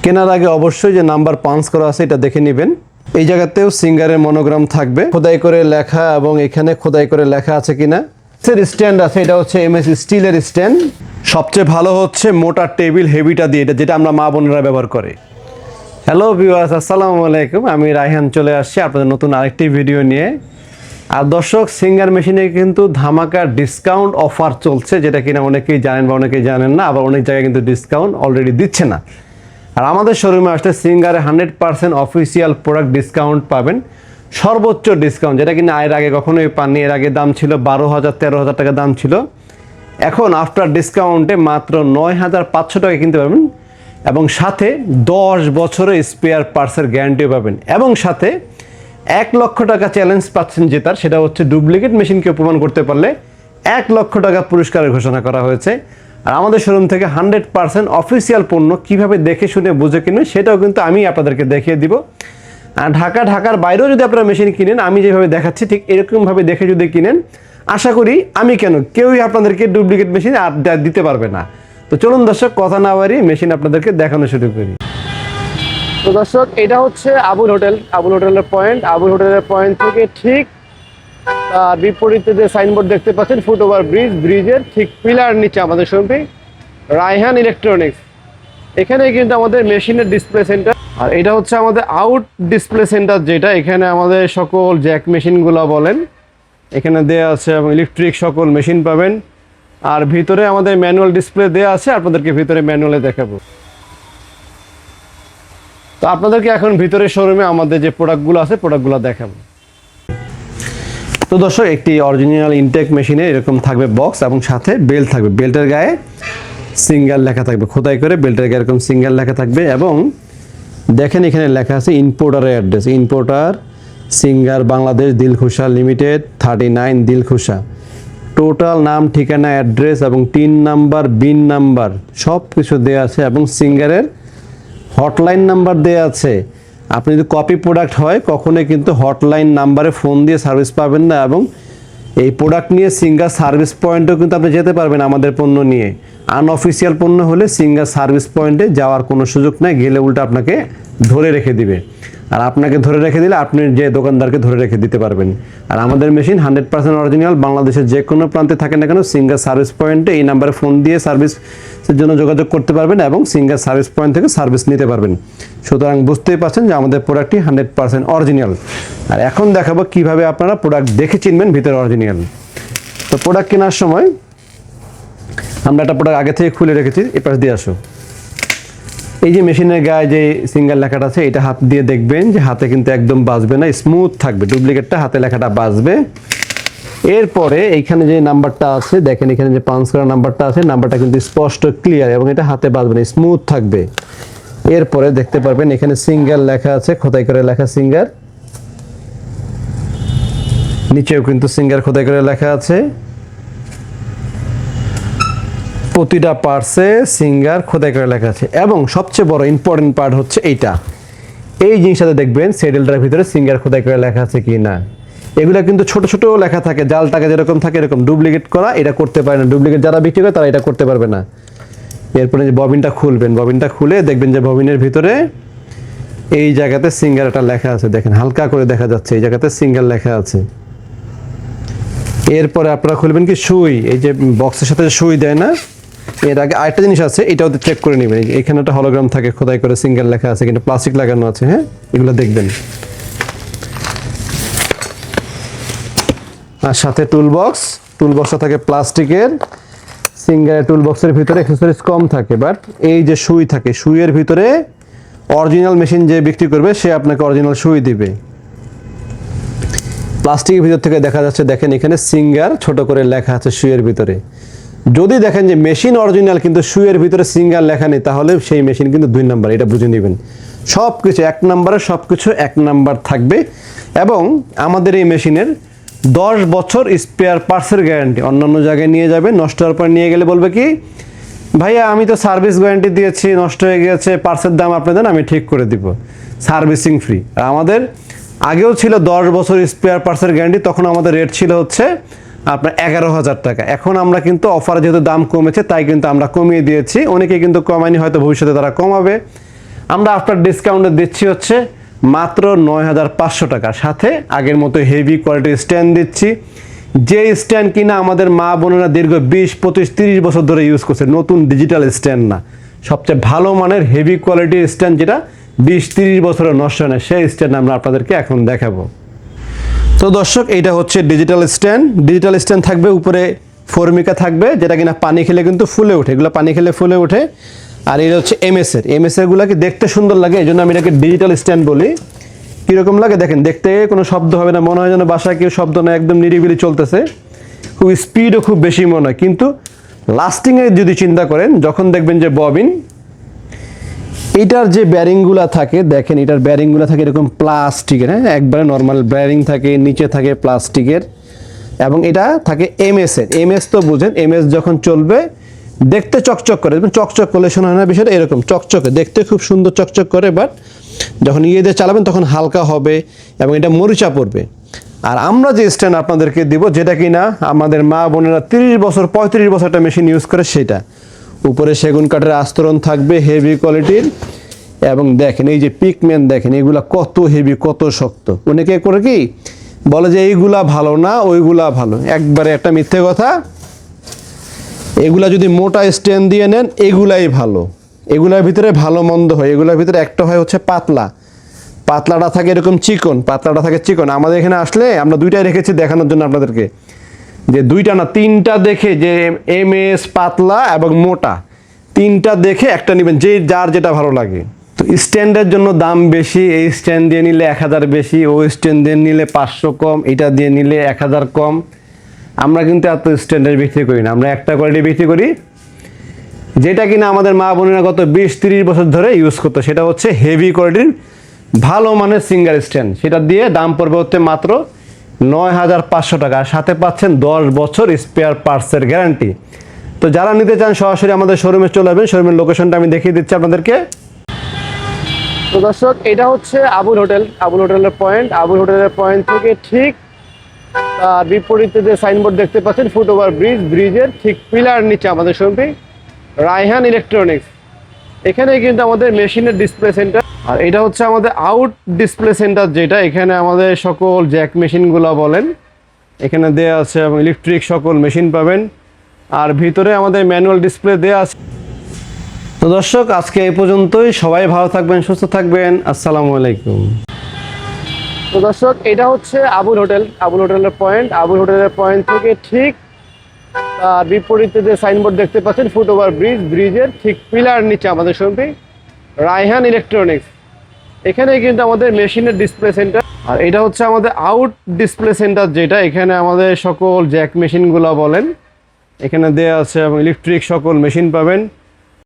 কেনার আগে অবশ্যই যে নাম্বার পাঞ্চ করা আছে এটা দেখে নেবেন। এই জায়গাতেও সিঙ্গারের মনোগ্রাম থাকবে, খোদাই করে লেখা, এবং এখানে খোদাই করে লেখা আছে কিনা। স্ট্যান্ড আছে, এটা হচ্ছে এমএস স্টিলের স্ট্যান্ড। সবচেয়ে ভালো হচ্ছে মোটা টেবিল হেভিটা দিয়ে, এটা যেটা আমরা মা বোনেরা ব্যবহার করে। হ্যালো ভিউয়ার্স, আসসালামু আলাইকুম। আমি রায়হান চলে আসছি আপনাদের নতুন আরেকটি ভিডিও নিয়ে। আর দর্শক, সিঙ্গার মেশিনে কিন্তু ধামাকা ডিসকাউন্ট অফার চলছে, যেটা কিনা অনেকেই জানেন বা অনেকেই জানেন না, আবার অনেক জায়গায় কিন্তু ডিসকাউন্ট অলরেডি দিচ্ছে না। আর আমাদের শোরুমে আসলে সিঙ্গারে 100% অফিসিয়াল প্রোডাক্ট ডিসকাউন্ট পাবেন, সর্বোচ্চ ডিসকাউন্ট, যেটা কিনা এর আগে কখনোই পাননি। এর আগে দাম ছিল 12,000 13,000 টাকা দাম ছিল, এখন আফটার ডিসকাউন্টে মাত্র 9,500 টাকা কিনতে পারবেন, এবং সাথে 10 বছরের স্পেয়ার পার্টসের গ্যারান্টিও পাবেন, এবং সাথে 1 লক্ষ টাকা চ্যালেঞ্জ পাচ্ছেন জেতার। সেটা হচ্ছে ডুপ্লিকেট মেশিনকে প্রমাণ করতে পারলে 1 লক্ষ টাকা পুরস্কারের ঘোষণা করা হয়েছে। আর আমাদের শোরুম থেকে 100% অফিসিয়াল পণ্য কীভাবে দেখে শুনে বুঝে কিনবেন সেটাও কিন্তু আমি আপনাদেরকে দেখিয়ে দিব। আর ঢাকার বাইরেও যদি আপনারা মেশিন কিনেন, আমি যেভাবে দেখাচ্ছি ঠিক এরকমভাবে দেখে যদি কিনেন, আশা করি আমি কেউই আপনাদেরকে ডুপ্লিকেট মেশিন আর দিতে পারবে না। তো চলুন দর্শক, কথা না বাড়িয়ে মেশিন আপনাদেরকে দেখানো শুরু করি। তো দর্শক, এটা হচ্ছে আবুল হোটেলের পয়েন্ট। আবুল হোটেলের পয়েন্ট থেকে ঠিক তার বিপরীতে যে সাইনবোর্ড দেখতে পাচ্ছেন, ফুটওভার ব্রিজের ঠিক পিলার নিচে আমাদের শোরুমটি রায়হান ইলেকট্রনিক্স। এখানে কিন্তু আমাদের মেশিনের ডিসপ্লে সেন্টার, আর এটা হচ্ছে আমাদের আউট ডিসপ্লে সেন্টার, যেটা এখানে আমাদের সকল জ্যাক মেশিনগুলো বলেন এখানে দেওয়া আছে, এবং ইলেকট্রিক সকল মেশিন পাবেন। আর ভিতরে আমাদের ম্যানুয়াল ডিসপ্লে দেওয়া আছে, আপনাদেরকে ভিতরে ম্যানুয়ালে দেখাবো। তো আপনাদেরকে এখন ভিতরে শোরুমে আমাদের যে প্রোডাক্টগুলো আছে প্রোডাক্টগুলো দেখাবো। তো দর্শক, একটি অরিজিনাল ইনটেক মেশিনে এরকম থাকবে বক্স, এবং সাথে বেল্ট থাকবে। বেল্টের গায়ে সিঙ্গার লেখা থাকবে, খোদাই করে বেল্টের গায়ে এরকম সিঙ্গার লেখা থাকবে। এবং দেখেন এখানে লেখা আছে ইম্পোর্টারের address, importer Singer Bangladesh Dilkusha limited 39 Dilkusha. Total নাম, ঠিকানা, অ্যাড্রেস এবং টিন নাম্বার, বিন নাম্বার সব কিছু দেওয়া আছে, এবং সিঙ্গারের হটলাইন নাম্বার দেওয়া আছে। আপনি যদি কপি প্রোডাক্ট হয় কখনোই কিন্তু হটলাইন নাম্বারে ফোন দিয়ে সার্ভিস পাবেন না, এবং এই প্রোডাক্ট নিয়ে সিঙ্গার সার্ভিস পয়েন্টেও কিন্তু আপনি যেতে পারবেন আমাদের পণ্য নিয়ে। আনঅফিসিয়াল পণ্য হলে সিঙ্গার সার্ভিস পয়েন্টে যাওয়ার কোনো সুযোগ নেই, গেলে উল্টা আপনাকে ধরে রেখে দিবে। আর আপনাকে ধরে রেখে দিলে আপনি যে দোকানদারকে ধরে রেখে দিতে পারবেন। আর আমাদের মেশিন 100% অরিজিনাল, বাংলাদেশের যে কোনো প্রান্তে থাকেন না কেন সিঙ্গার সার্ভিস পয়েন্টে এই নাম্বারে ফোন দিয়ে সার্ভিসের জন্য যোগাযোগ করতে পারবেন, এবং সিঙ্গার সার্ভিস পয়েন্ট থেকে সার্ভিস নিতে পারবেন। সুতরাং বুঝতেই পারছেন যে আমাদের প্রোডাক্টটি 100% অরিজিনাল। আর এখন দেখাবো কিভাবে আপনারা প্রোডাক্ট দেখে চিনবেন ভিতরে অরিজিনাল। তো প্রোডাক্ট কেনার সময় আমরা একটা প্রোডাক্ট আগে থেকে খুলে রেখেছি, এ পাশ দিয়ে আসো। এই যে মেশিনের গায়ে যে সিঙ্গার লেখাটা আছে, এটা হাত দিয়ে দেখবেন যে হাতে কিন্তু একদম বাজবে না, স্মুথ থাকবে। ডুপ্লিকেটটা হাতে লেখাটা বাজবে। এরপরে এইখানে যে নাম্বারটা আছে দেখেন, এখানে যে পাঞ্চ করা নাম্বারটা আছে, নাম্বারটা কিন্তু স্পষ্ট ক্লিয়ার, এবং এটা হাতে বাজবে না, স্মুথ থাকবে। এরপরে দেখতে পারবেন এখানে সিঙ্গার লেখা আছে, খোদাই করে লেখা সিঙ্গার। নিচেও কিন্তু সিঙ্গার খোদাই করে লেখা আছে। প্রতিটা পার্টসে সিঙ্গার খোদাই করে লেখা আছে, এবং সবচেয়ে বড় ইম্পর্টেন্ট পার্ট হচ্ছে এইটা। এই জিনিসটাতে দেখবেন সেডেলটার ভিতরে সিঙ্গার খোদাই করে লেখা আছে কি না। এগুলা কিন্তু ছোট ছোট লেখা থাকে, জাল টাকা যেরকম থাকে এরকম। ডুপ্লিকেট করা এটা করতে পারে না, ডুপ্লিকেট যারা বিক্রি করে তারা এটা করতে পারবে না। এরপরে যে ববিনটা খুলবেন, ববিনটা খুলে দেখবেন যে ববিনের ভিতরে এই জায়গাতে সিঙ্গার একটা লেখা আছে, দেখেন হালকা করে দেখা যাচ্ছে, এই জায়গাতে সিঙ্গার লেখা আছে। এরপরে আপনারা খুলবেন কি সুই, এই যে বক্সের সাথে সুই দেয় না, এর আগে আরেকটা জিনিস আছে, এটাও চেক করে নেবেন। এখানে একটা হলোগ্রাম থাকে, খোদাই করে সিঙ্গার লেখা আছে, কিন্তু প্লাস্টিক লাগানো আছে। হ্যাঁ, এগুলো দেখবেন। আর সাথে টুলবক্সটা থাকে প্লাস্টিকের। সিঙ্গারের টুলবক্সের ভিতরে অ্যাকসেসরিজ কম থাকে, বাট এই যে সুই থাকে, সুইয়ের ভিতরে অরিজিনাল মেশিন যে বিক্রি করবে সে আপনাকে অরিজিনাল সুই দিবে। প্লাস্টিকের ভিতর থেকে দেখা যাচ্ছে, দেখেন এখানে সিঙ্গার ছোট করে লেখা আছে সুইয়ের ভিতরে। যদি দেখেন যে মেশিন অরিজিনাল কিন্তু সুইয়ের ভিতরে সিঙ্গার লেখা নেই, তাহলে সেই মেশিন কিন্তু 2 নাম্বার, এটা বুঝে নেবেন। সব কিছু 1 নাম্বারে, সব কিছু 1 নাম্বার থাকবে। এবং আমাদের এই মেশিনের 10 বছর স্পেয়ার পার্টসের গ্যারান্টি। অন্যান্য জায়গায় নিয়ে যাবে, নষ্ট হওয়ার পর নিয়ে গেলে বলবে কি, ভাইয়া আমি তো সার্ভিস গ্যারান্টি দিয়েছি, নষ্ট হয়ে গেছে, পার্টসের দাম আপনি দেন, আমি ঠিক করে দিব, সার্ভিসিং ফ্রি। আর আমাদের আগেও ছিল 10 বছর স্পেয়ার পার্টসের গ্যারান্টি, তখন আমাদের রেট ছিল হচ্ছে আপনার 11,000 টাকা। এখন আমরা কিন্তু অফারে যেহেতু দাম কমেছে তাই কিন্তু আমরা কমিয়ে দিয়েছি। অনেকে কিন্তু কমায়নি, হয়তো ভবিষ্যতে তারা কমাবে। আমরা আফটার ডিসকাউন্টে দিচ্ছি হচ্ছে মাত্র 9500 টাকা, সাথে আগের মতো হেভি কোয়ালিটির স্ট্যান্ড দিচ্ছি। যে স্ট্যান্ড কিনা আমাদের মা বোনেরা দীর্ঘ 20, 25, 30 বছর ধরে ইউজ করছে, নতুন ডিজিটাল স্ট্যান্ড না, সবচেয়ে ভালো মানের হেভি কোয়ালিটির স্ট্যান্ড, যেটা 20-30 বছরের নষ্ট হয় না, সেই স্ট্যান্ড আমরা আপনাদেরকে এখন দেখাবো। তো দর্শক, এইটা হচ্ছে ডিজিটাল স্ট্যান্ড। ডিজিটাল স্ট্যান্ড থাকবে, উপরে ফর্মিকা থাকবে, যেটা কিনা পানি খেলে কিন্তু ফুলে ওঠে, এগুলো পানি খেলে ফুলে ওঠে। আর এটা হচ্ছে এমএস এর গুলাকে দেখতে সুন্দর লাগে, এই জন্য আমি এটাকে ডিজিটাল স্ট্যান্ড বলি। কীরকম লাগে দেখেন, দেখতে কোনো শব্দ হবে না, মনে হয় যেন বাসায় কেউ শব্দ না, একদম নিরিবিলি চলতেছে, খুব স্পিডও খুব বেশি মনে হয়। কিন্তু লাস্টিংয়ে যদি চিন্তা করেন, যখন দেখবেন যে ববিন এটার যে ব্যারিংগুলো থাকে, দেখেন এটার ব্যারিংগুলো থাকে এরকম প্লাস্টিকের, হ্যাঁ, একবারে নর্মাল ব্যারিং থাকে, নিচে থাকে প্লাস্টিকের, এবং এটা থাকে এমএস তো বুঝেন, এমএস যখন চলবে দেখতে চকচক করে, চকচক করলে শোনা হয় না বিষয়টা, এরকম চকচকে দেখতে খুব সুন্দর চকচক করে, বাট যখন ইয়ে দিয়ে চালাবেন তখন হালকা হবে এবং এটা মরিচা পড়বে। আর আমরা যে স্ট্যান্ড আপনাদেরকে দিব, যেটা কিনা আমাদের মা বোনেরা 30 বছর 35 বছর একটা মেশিন ইউজ করে, সেটা উপরে সেগুন কাঠের আস্তরণ থাকবে হেভি কোয়ালিটির, এবং দেখেন এই যে পিকম্যান দেখেন এগুলা কত হেভি, কত শক্ত। অনেকে করে কি বলে যে এইগুলা ভালো না ওইগুলা ভালো, একবারে একটা মিথ্যে কথা। এগুলা যদি মোটা স্ট্যান্ড দিয়ে নেন এগুলাই ভালো, এগুলার ভিতরে ভালো মন্দ হয়, এগুলার ভিতরে একটা হয় হচ্ছে পাতলাটা থাকে এরকম চিকন, পাতলাটা থাকে চিকন। আমাদের এখানে আসলে আমরা দুইটাই রেখেছি দেখানোর জন্য আপনাদেরকে, যে দুইটা না তিনটা দেখে, যে এমএস পাতলা এবং মোটা, তিনটা দেখে একটা নেবেন, যে যার যেটা ভালো লাগে। তো স্ট্যান্ডের জন্য দাম বেশি, এই স্ট্যান্ড দিয়ে নিলে 1000 বেশি, ওই স্ট্যান্ড দিয়ে নিলে 500 কম, এটা দিয়ে নিলে 1000 কম। আমরা কিন্তু এত স্ট্যান্ডার্ড বিক্রি করি না, আমরা একটা কোয়ালিটি বিক্রি করি, যেটা কিনা আমাদের মা বোনেরা গত 20-30 বছর ধরে ইউজ করতো, সেটা হচ্ছে হেভি কোয়ালিটির ভালো মানের সিঙ্গার স্ট্যান্ড। সেটা দিয়ে দাম পড়বে হচ্ছে মাত্র 9500 টাকা, আর সাথে পাচ্ছেন 10 বছর স্পেয়ার পার্টসের গ্যারান্টি। তো যারা নিতে চান সরাসরি আমাদের শোরুমে চলে আসবেন, শোরুমের লোকেশনটা আমি দেখিয়ে দিচ্ছি আপনাদেরকে। তো দর্শক, এটা হচ্ছে আবুল হোটেলের পয়েন্ট। আবুল হোটেলের পয়েন্ট থেকে ঠিক তার বিপরীতে যে সাইনবোর্ড দেখতে পাচ্ছেন, ফুটওভার ব্রিজের ঠিক পিলার নিচে আমাদের শোরুমটি, রায়হান ইলেকট্রনিক্স। এখানে কিন্তু আমাদের মেশিনের ডিসপ্লে সেন্টার, আর এটা হচ্ছে আমাদের আউট ডিসপ্লে সেন্টার, যেটা এখানে আমাদের সকল জ্যাক মেশিনগুলো বলেন এখানে দেয়া আছে, এবং ইলেকট্রিক সকল মেশিন পাবেন, আর ভিতরে আমাদের ম্যানুয়াল ডিসপ্লে দেয়া আছে। তো দর্শক, আজকে এই পর্যন্তই। সবাই ভালো থাকবেন, সুস্থ থাকবেন। আসসালামু আলাইকুম। তো দর্শক, এটা হচ্ছে আবুল হোটেলের পয়েন্ট। আবুল হোটেলের পয়েন্ট থেকে ঠিক তার বিপরীতে যে সাইনবোর্ড দেখতে পাচ্ছেন, ফুটওভার ব্রিজের ঠিক পিলার নিচে আমাদের শোরুমটি, রায়হান ইলেকট্রনিক্স। এখানে কিন্তু আমাদের মেশিনের ডিসপ্লে সেন্টার, আর এটা হচ্ছে আমাদের আউট ডিসপ্লে সেন্টার, যেটা এখানে আমাদের সকল জ্যাক মেশিনগুলো বলেন এখানে দেয়া আছে, এবং ইলেকট্রিক সকল মেশিন পাবেন,